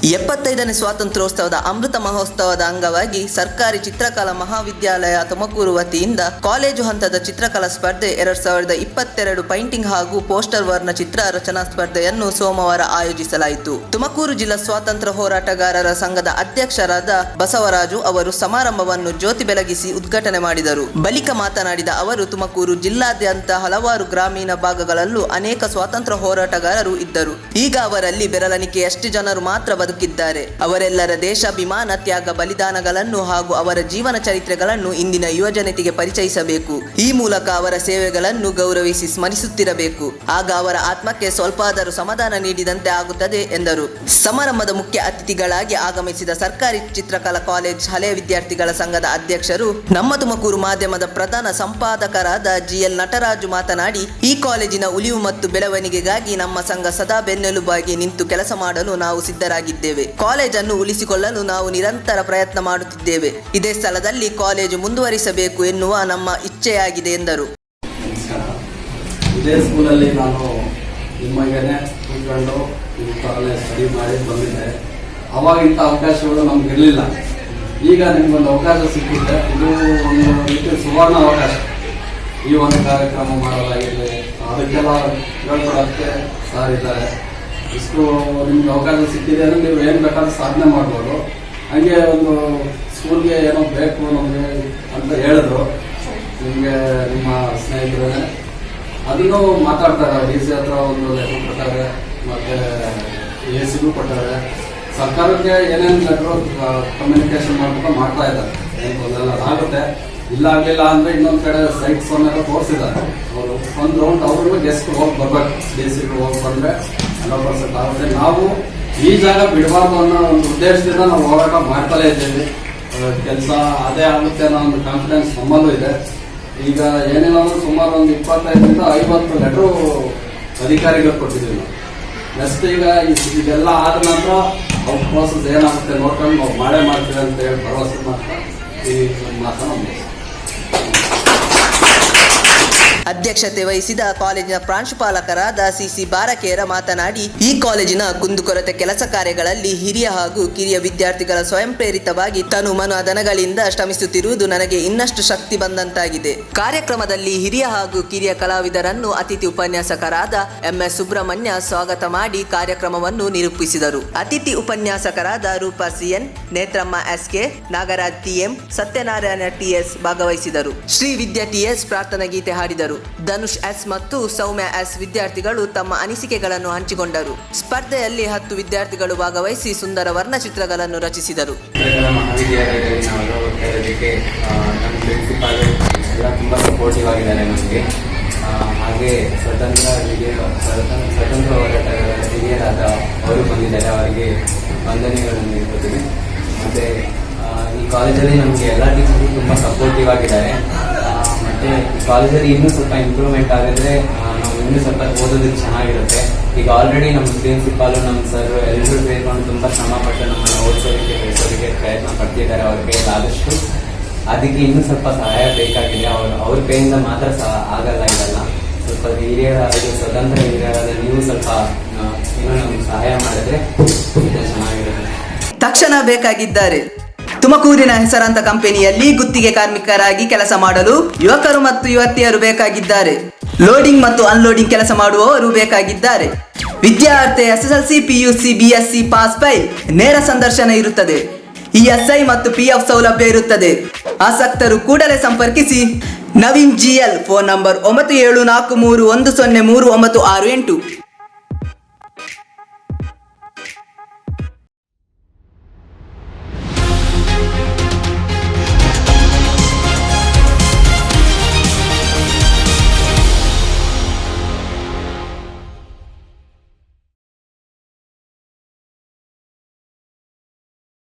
75ನೇ ಸ್ವಾತಂತ್ರ್ಯೋತ್ಸವದ ಅಮೃತ ಮಹೋತ್ಸವದ ಅಂಗವಾಗಿ ಸರ್ಕಾರಿ ಚಿತ್ರಕಲಾ ಮಹಾವಿದ್ಯಾಲಯ ತುಮಕೂರು ವತಿಯಿಂದ ಕಾಲೇಜು ಹಂತದ ಚಿತ್ರಕಲಾ ಸ್ಪರ್ಧೆ 2022 ಪೈಂಟಿಂಗ್ ಹಾಗೂ ಪೋಸ್ಟರ್ ವರ್ಣ ಚಿತ್ರ ರಚನಾ ಸ್ಪರ್ಧೆಯನ್ನು ಸೋಮವಾರ ಆಯೋಜಿಸಲಾಯಿತು. ತುಮಕೂರು ಜಿಲ್ಲಾ ಸ್ವಾತಂತ್ರ್ಯ ಹೋರಾಟಗಾರರ ಸಂಘದ ಅಧ್ಯಕ್ಷರಾದ ಬಸವರಾಜು ಅವರು ಸಮಾರಂಭವನ್ನು ಜ್ಯೋತಿ ಬೆಳಗಿಸಿ ಉದ್ಘಾಟನೆ ಮಾಡಿದರು. ಬಳಿಕ ಮಾತನಾಡಿದ ಅವರು, ತುಮಕೂರು ಜಿಲ್ಲಾದ್ಯಂತ ಹಲವಾರು ಗ್ರಾಮೀಣ ಭಾಗಗಳಲ್ಲೂ ಅನೇಕ ಸ್ವಾತಂತ್ರ್ಯ ಹೋರಾಟಗಾರರು ಇದ್ದರು. ಈಗ ಅವರಲ್ಲಿ ಬೆರಳೆಣಿಕೆಯಷ್ಟು ಜನರು ಮಾತ್ರ ಬದುಕಿದ್ದಾರೆ. ಅವರೆಲ್ಲರ ದೇಶಾಭಿಮಾನ, ತ್ಯಾಗ, ಬಲಿದಾನಗಳನ್ನು ಹಾಗೂ ಅವರ ಜೀವನ ಚರಿತ್ರೆಗಳನ್ನು ಇಂದಿನ ಯುವಜನತೆಗೆ ಪರಿಚಯಿಸಬೇಕು. ಈ ಮೂಲಕ ಅವರ ಸೇವೆಗಳನ್ನು ಗೌರವಿಸಿ ಸ್ಮರಿಸುತ್ತಿರಬೇಕು. ಆಗ ಅವರ ಆತ್ಮಕ್ಕೆ ಸ್ವಲ್ಪಾದರೂ ಸಮಾಧಾನ ನೀಡಿದಂತೆ ಆಗುತ್ತದೆ ಎಂದರು. ಸಮಾರಂಭದ ಮುಖ್ಯ ಅತಿಥಿಗಳಾಗಿ ಆಗಮಿಸಿದ ಸರ್ಕಾರಿ ಚಿತ್ರಕಲಾ ಕಾಲೇಜ್ ಹಳೆಯ ವಿದ್ಯಾರ್ಥಿಗಳ ಸಂಘದ ಅಧ್ಯಕ್ಷರು, ನಮ್ಮ ತುಮಕೂರು ಮಾಧ್ಯಮದ ಪ್ರಧಾನ ಸಂಪಾದಕರಾದ GL ನಟರಾಜು ಮಾತನಾಡಿ, ಈ ಕಾಲೇಜಿನ ಉಳಿವು ಮತ್ತು ಬೆಳವಣಿಗೆಗಾಗಿ ನಮ್ಮ ಸಂಘ ಸದಾ ಬೆನ್ನೆಲುಬಾಗಿ ನಿಂತು ಕೆಲಸ ಮಾಡಲು ನಾವು ಸಿದ್ಧರಾಗಿದ್ದೇವೆ. ಕಾಲೇಜನ್ನು ಉಳಿಸಿಕೊಳ್ಳಲು ನಾವು ನಿರಂತರ ಪ್ರಯತ್ನ ಮಾಡುತ್ತಿದ್ದೇವೆ. ಇದೇ ಸ್ಥಳದಲ್ಲಿ ಕಾಲೇಜು ಮುಂದುವರಿಸಬೇಕು ಎನ್ನುವ ನಮ್ಮ ಇಚ್ಛೆಯಾಗಿದೆ ಎಂದರು. ಇದೇ ಸ್ಕೂಲಲ್ಲಿ ನಾನು ನಿಮಗೇನೆ ಕೂತ್ಕೊಂಡು ಕಾಲೇಜ್ ಸ್ಟಡಿ ಮಾಡಿ ಬಂದಿದ್ದೆ. ಅವಾಗ ಇಂಥ ಅವಕಾಶಗಳು ನಮ್ಗೆ ಇರಲಿಲ್ಲ. ಈಗ ನಿಮ್ಗೊಂದು ಅವಕಾಶ ಸಿಕ್ಕಿದೆ. ಇದು ಒಂದು ರೀತಿ ಸುವರ್ಣ ಅವಕಾಶ. ಈ ಒಂದು ಕಾರ್ಯಕ್ರಮ ಮಾಡೋದಾಗಿರಲಿ, ಅದಕ್ಕೆಲ್ಲ ಹೇಳ್ಕೊಡೋಕ್ಕೆ ಸಾರ್ ಇದ್ದಾರೆ. ಇಷ್ಟು ನಿಮ್ಗೆ ಅವಕಾಶ ಸಿಕ್ಕಿದೆ ಅಂದರೆ ನೀವು ಏನು ಬೇಕಾದ್ರೂ ಸಾಧನೆ ಮಾಡ್ಬೋದು. ಹಾಗೆ ಒಂದು ಸ್ಕೂಲ್ಗೆ ಏನೋ ಬೇಕು ನಮಗೆ ಅಂತ ಹೇಳಿದ್ರು. ನಿಮಗೆ ನಿಮ್ಮ ಸ್ನೇಹಿತರೇ ಅದನ್ನು ಮಾತಾಡ್ತಾರೆ. DC ಹತ್ರ ಒಂದು ಲೆಟರ್ ಕೊಟ್ಟಾರೆ, ಮತ್ತು AC ಕೊಟ್ಟಾರೆ. ಸರ್ಕಾರಕ್ಕೆ ಏನೇನು ಲೆಟ್ರು ಕಮ್ಯುನಿಕೇಶನ್ ಮಾಡ್ತಾ ಇದ್ದಾರೆ. ಏನು ತೊಂದರೆ ಆಗುತ್ತೆ. ಇಲ್ಲ ಆಗಲಿಲ್ಲ ಅಂದರೆ ಇನ್ನೊಂದು ಕಡೆ ಸೈಟ್ಸ್ ಅನ್ನೆಲ್ಲ ತೋರಿಸಿದ್ದಾರೆ. ಅವರು ಒಂದು ರೌಂಡ್ ಅವ್ರಿಗೂ ಗೆಸ್ಟ್ ಹೋಗಿ ಬರ್ಬೇಕು. DC ಹೋಗಿ ಬಂದರೆ 100% ಆಗುತ್ತೆ. ನಾವು ಈ ಜಾಗ ಬಿಡಬಾರ್ದು ಅನ್ನೋ ಒಂದು ಉದ್ದೇಶದಿಂದ ನಾವು ಹೋರಾಟ ಮಾಡ್ತಲೇ ಇದ್ದೀವಿ. ಕೆಲಸ ಅದೇ ಆಗುತ್ತೆ ಅನ್ನೋ ಒಂದು ಕಾನ್ಫಿಡೆನ್ಸ್ ನಮ್ಮಲ್ಲೂ ಇದೆ. ಈಗ ಏನಿಲ್ಲ ಅಂದ್ರೆ ಸುಮಾರು ಒಂದು 25ರಿಂದ 50 ಲೆಟ್ರು ಅಧಿಕಾರಿಗಳು ಕೊಟ್ಟಿದ್ದೀವಿ ನಾವು. ನೆಕ್ಸ್ಟ್ ಈಗ ಇದೆಲ್ಲ ಆದ ನಂತರ ಅವ್ರ ಪ್ರೋಸೆಸ್ ಏನಾಗುತ್ತೆ ನೋಡ್ಕೊಂಡು ನಾವು ಮಾಡೇ ಮಾಡ್ತೀವಿ ಅಂತ ಹೇಳಿ ಭರವಸೆ ಮಾತ್ರ ಈ ಮಾತನ್ನು ಅಧ್ಯಕ್ಷತೆ ವಹಿಸಿದ ಕಾಲೇಜಿನ ಪ್ರಾಂಶುಪಾಲಕರಾದ CC ಬಾರಕೇರ ಮಾತನಾಡಿ, ಈ ಕಾಲೇಜಿನ ಕುಂದುಕೊರತೆ ಕೆಲಸ ಕಾರ್ಯಗಳಲ್ಲಿ ಹಿರಿಯ ಹಾಗೂ ಕಿರಿಯ ವಿದ್ಯಾರ್ಥಿಗಳ ಸ್ವಯಂ ಪ್ರೇರಿತವಾಗಿ ತನು ಮನ ಧನಗಳಿಂದ ಶ್ರಮಿಸುತ್ತಿರುವುದು ನನಗೆ ಇನ್ನಷ್ಟು ಶಕ್ತಿ ಬಂದಂತಾಗಿದೆ. ಕಾರ್ಯಕ್ರಮದಲ್ಲಿ ಹಿರಿಯ ಹಾಗೂ ಕಿರಿಯ ಕಲಾವಿದರನ್ನು ಅತಿಥಿ ಉಪನ್ಯಾಸಕರಾದ MS ಸುಬ್ರಹ್ಮಣ್ಯ ಸ್ವಾಗತ ಮಾಡಿ ಕಾರ್ಯಕ್ರಮವನ್ನು ನಿರೂಪಿಸಿದರು. ಅತಿಥಿ ಉಪನ್ಯಾಸಕರಾದ Roopa CN, Netramma SK, Nagaraj TM, Satyanarayana TS ಭಾಗವಹಿಸಿದರು. ಶ್ರೀ ವಿದ್ಯಾ TS ಪ್ರಾರ್ಥನಾ ಗೀತೆ ಹಾಡಿದರು. ಧನುಷ್ S ಮತ್ತು ಸೌಮ್ಯ S ವಿದ್ಯಾರ್ಥಿಗಳು ತಮ್ಮ ಅನಿಸಿಕೆಗಳನ್ನು ಹಂಚಿಕೊಂಡರು. ಸ್ಪರ್ಧೆಯಲ್ಲಿ 10 ವಿದ್ಯಾರ್ಥಿಗಳು ಭಾಗವಹಿಸಿ ಸುಂದರ ವರ್ಣಚಿತ್ರಗಳನ್ನು ರಚಿಸಿದರು. ತುಂಬ ಸಪೋರ್ಟಿವ್ ಆಗಿದ್ದಾರೆ ನಮಗೆ. ಹಾಗೆ ಸ್ವತಂತ್ರ ಹೋರಾಟಗಾರ ಹಿರಿಯರಾದ ಅವರು ಬಂದಿದ್ದಾರೆ. ಅವರಿಗೆ ವಂದನೆಗಳನ್ನು ನೀಡ್ಕೊತೀವಿ. ಮತ್ತು ಈ ಕಾಲೇಜಲ್ಲಿ ನಮಗೆ ಎಲ್ಲ ಟೀಚರ್ಸು ತುಂಬ ಸಪೋರ್ಟಿವ್ ಆಗಿದ್ದಾರೆ. ಮತ್ತು ಈ ಕಾಲೇಜಲ್ಲಿ ಇನ್ನೂ ಸ್ವಲ್ಪ ಇಂಪ್ರೂವ್ಮೆಂಟ್ ಆಗಿದ್ರೆ ನಾವು ಇನ್ನೂ ಸ್ವಲ್ಪ ಓದೋದಕ್ಕೆ ಚೆನ್ನಾಗಿರುತ್ತೆ. ಈಗ ಆಲ್ರೆಡಿ ನಮ್ಮ ಪ್ರಿನ್ಸಿಪಾಲು, ನಮ್ಮ ಸರ್ ಎಲ್ಲರೂ ಸೇರಿಕೊಂಡು ತುಂಬ ಶ್ರಮಪಟ್ಟು ನಮ್ಮನ್ನು ಓದಿಸೋದಕ್ಕೆ ಬೆಳೆಸೋದಕ್ಕೆ ಪ್ರಯತ್ನ ಪಡ್ತಿದ್ದಾರೆ. ಅವ್ರ ಕೈಯಲ್ಲಿ ಆದಷ್ಟು. ಅದಕ್ಕೆ ಇನ್ನೂ ಸ್ವಲ್ಪ ಸಹಾಯ ಬೇಕಾಗಿದೆ. ಅವ್ರ ಕೈಯಿಂದ ಮಾತ್ರ ಆಗಲ್ಲ. ಇದೆಲ್ಲ ಸ್ವಲ್ಪ ಹಿರಿಯರಾದ, ಸ್ವತಂತ್ರ ಹಿರಿಯರಾದ ನೀವು ಸ್ವಲ್ಪ ಇನ್ನೂ ನಮ್ಗೆ ಸಹಾಯ ಮಾಡಿದ್ರೆ ಚೆನ್ನಾಗಿರುತ್ತೆ. ತಕ್ಷಣ ಬೇಕಾಗಿದ್ದಾರೆ. ತುಮಕೂರಿನ ಹೆಸರಾಂತ ಕಂಪನಿಯಲ್ಲಿ ಗುತ್ತಿಗೆ ಕಾರ್ಮಿಕರಾಗಿ ಕೆಲಸ ಮಾಡಲು ಯುವಕರು ಮತ್ತು ಯುವತಿಯರು ಬೇಕಾಗಿದ್ದಾರೆ. ಲೋಡಿಂಗ್ ಮತ್ತು ಅನ್ಲೋಡಿಂಗ್ ಕೆಲಸ ಮಾಡುವವರು ಬೇಕಾಗಿದ್ದಾರೆ. ವಿದ್ಯಾರ್ಥಿ SSLC, PUC, BSc pass by ನೇರ ಸಂದರ್ಶನ ಇರುತ್ತದೆ. ESI ಮತ್ತು PF ಸೌಲಭ್ಯ ಇರುತ್ತದೆ. ಆಸಕ್ತರು ಕೂಡಲೇ ಸಂಪರ್ಕಿಸಿ. Naveen GL, phone number 9743103968.